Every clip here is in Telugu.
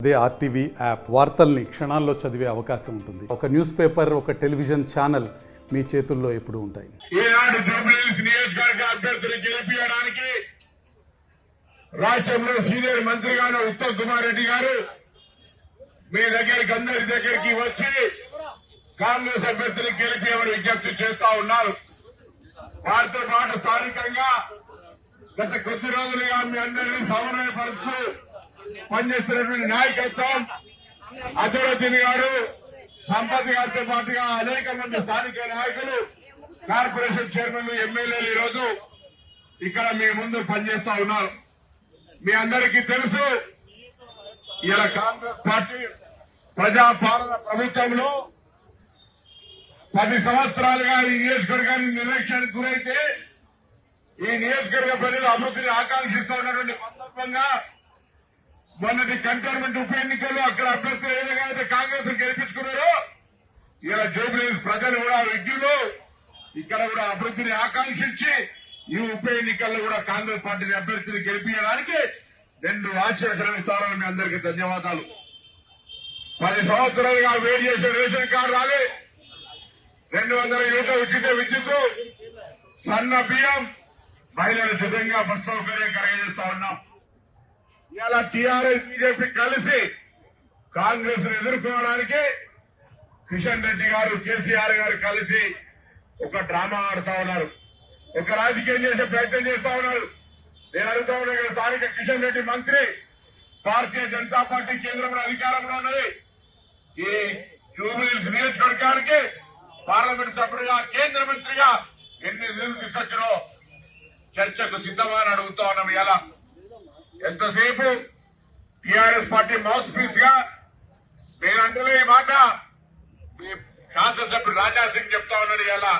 అదే ఆర్టీవీ యాప్ వార్తల్ని క్షణాల్లో చదివే అవకాశం ఉంటుంది. ఒక న్యూస్ పేపర్, ఒక టెలివిజన్ ఛానల్ మీ చేతుల్లో ఎప్పుడూ ఉంటాయి. ఈనాడు జూబ్లీహిల్స్ నియోజకవర్గ అభ్యర్థిని గెలిపించడానికి రాష్ట్రంలో సీనియర్ మంత్రిగా ఉన్న ఉత్తమ్ కుమార్ రెడ్డి గారు మీ దగ్గరికి అందరి దగ్గరికి వచ్చి కాంగ్రెస్ అభ్యర్థిని గెలిపించమని విజ్ఞప్తి చేస్తా ఉన్నారు. వారితో పాటు స్థానికంగా గత కొద్ది రోజులుగా మీ అందరినీ సమన్వయపరుస్తూ పనిచేస్తున్నటువంటి నాయకత్వం అజరుద్దీన్ గారు, సంపత్ గారితో పాటుగా అనేక మంది స్థానిక నాయకులు, కార్పొరేషన్ చైర్మన్లు, ఎమ్మెల్యేలు ఈ రోజు ఇక్కడ మీ ముందు పనిచేస్తా ఉన్నారు. మీ అందరికీ తెలుసు, ఇలా కాంగ్రెస్ పార్టీ ప్రజాపాలన ప్రభుత్వంలో 10 సంవత్సరాలుగా ఈ నియోజకవర్గాన్ని నిర్లక్ష్యానికి గురైతే ఈ నియోజకవర్గ ప్రజలు అభివృద్ధిని ఆకాంక్షిస్తూ ఉన్నటువంటి సందర్భంగా మొన్నటి కంటోన్మెంట్ ఉప ఎన్నికల్లో అక్కడ అభ్యర్థులు ఏ విధంగా అయితే కాంగ్రెస్ గెలిపించుకున్నారో ఇలా జూబ్లీహిల్స్ ప్రజలు కూడా విజ్ఞులు ఇక్కడ కూడా అభివృద్ధిని ఆకాంక్షించి ఈ ఉప ఎన్నికల్లో కూడా కాంగ్రెస్ పార్టీని అభ్యర్థిని గెలిపించడానికి 2 ఆశ్చర్యకరమైన మీ అందరికీ ధన్యవాదాలు. 10 సంవత్సరాలుగా వెయిట్ చేసే రేషన్ కార్డు రాలే, 200 యూనిట్ల ఉచిత విద్యుత్, సన్న బియ్యం, మహిళలు ఉచితంగా బస్ సౌకర్యం కలగజేస్తా ఉన్నాం. ఇలా టీఆర్ఎస్ బీజేపీ కలిసి కాంగ్రెస్ ను ఎదుర్కోవడానికి కిషన్ రెడ్డి గారు, కేసీఆర్ గారు కలిసి ఒక డ్రామా ఆడుతా ఉన్నారు, ఒక రాజకీయం చేసే ప్రయత్నం చేస్తా ఉన్నారు. నేను అడుగుతా ఉన్నా, స్థానిక కిషన్ రెడ్డి మంత్రి, భారతీయ జనతా పార్టీ కేంద్రంలో అధికారంలో ఉన్నది. ఈ జూబ్లీహిల్స్ నియోజకవర్గానికి పార్లమెంట్ సభ్యుడిగా, కేంద్ర మంత్రిగా ఎన్ని నిధులు తీసుకొచ్చినో చర్చకు సిద్ధమని అడుగుతా ఉన్నాం. ఇలా ఎంతసేపు టీఆర్ఎస్ పార్టీ మౌత్ పీస్ గా నేనంటే ఈ మాట శాసనసభ్యుడు రాజా సింగ్ చెప్తా ఉన్నాడు. ఇలా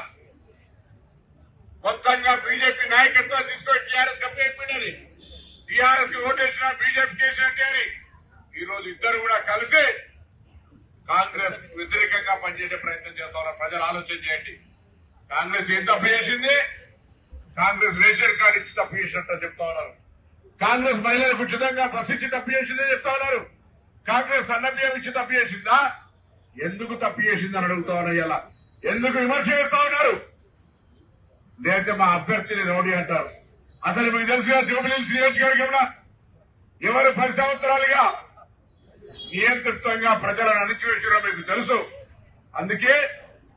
మొత్తంగా బీజేపీ నాయకత్వం తీసుకొని టీఆర్ఎస్ కంపెనీ టీఆర్ఎస్ కి ఓటేసిన బీజేపీ చేసినట్టే అని ఈ రోజు ఇద్దరు కూడా కలిసి కాంగ్రెస్ వ్యతిరేకంగా పనిచేసే ప్రయత్నం చేస్తా ఉన్నారు. ప్రజలు ఆలోచన చేయండి, కాంగ్రెస్ ఏం తప్పు చేసింది? కాంగ్రెస్ రేషన్ కార్డు ఇచ్చి తప్పు చేసినట్టు చెప్తా ఉన్నారు. కాంగ్రెస్ మహిళలకు ఉచితంగా బస్సు ఇచ్చి తప్పు చేసిందని చెప్తా ఉన్నారు. కాంగ్రెస్ అన్నబియ్యం ఇచ్చి తప్పు చేసిందా? ఎందుకు తప్పు చేసిందని అడుగుతా ఉన్నారు. ఇలా ఎందుకు విమర్శ చేస్తా ఉన్నారు? లేకపోతే మా అభ్యర్థిని రౌడీ అంటారు. అసలు మీకు తెలుసుగా జూబ్లీహిల్స్ నియోజకవర్గంలో ఎవరు 10 సంవత్సరాలుగా నియంత్రితంగా ప్రజలను అణిచివేసారో మీకు తెలుసు. అందుకే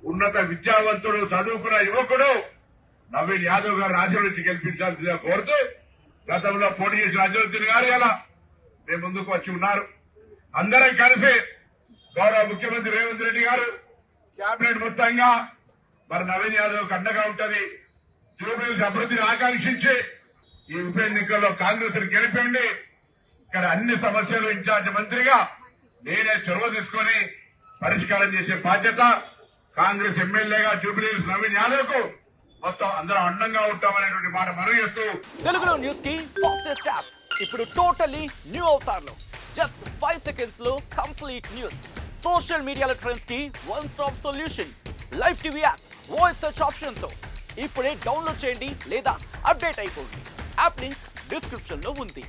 ఉన్నత విద్యావంతుడు, చదువుకున్న యువకుడు నవీన్ యాదవ్ గారు రాజ్యం నుంచి గెలిపించాల్సిందిగా కోరుతూ గతంలో పోటీ చేసిన అజరుద్దీన్ గారు ఇలా మేము ముందుకు వచ్చి ఉన్నారు. అందరం కలిసి గౌరవ ముఖ్యమంత్రి రేవంత్ రెడ్డి గారు, కేబినెట్ మొత్తంగా మరి నవీన్ యాదవ్ అండగా ఉంటది. జూబ్లీహిల్స్ అభివృద్ధిని ఆకాంక్షించి ఈ ఉప ఎన్నికల్లో కాంగ్రెస్ ని గెలిపండి. ఇక్కడ అన్ని సమస్యలు ఇన్ఛార్జ్ మంత్రిగా నేనే చొరవ తీసుకుని పరిష్కారం చేసే బాధ్యత కాంగ్రెస్ ఎమ్మెల్యేగా జూబ్లీహిల్స్ నవీన్ యాదవ్ కు మొత్తం అందరం అండంగా ఉంటామనేటువంటి మాట మనవి చేస్తూ తెలుగులో న్యూస్ కి ఫాస్టెస్ట్ యాప్ ఇప్పుడు టోటలీ న్యూ అవతార్లో జస్ట్ 5 సెకండ్స్ లో కంప్లీట్ న్యూస్. సోషల్ మీడియాలో ట్రెండ్స్ కి one stop solution. Live TV app voice search option తో ఇప్పుడే డౌన్లోడ్ చేయండి లేదా అప్డేట్ అయిపోండి. యాప్ లింక్ డిస్క్రిప్షన్ లో ఉంది.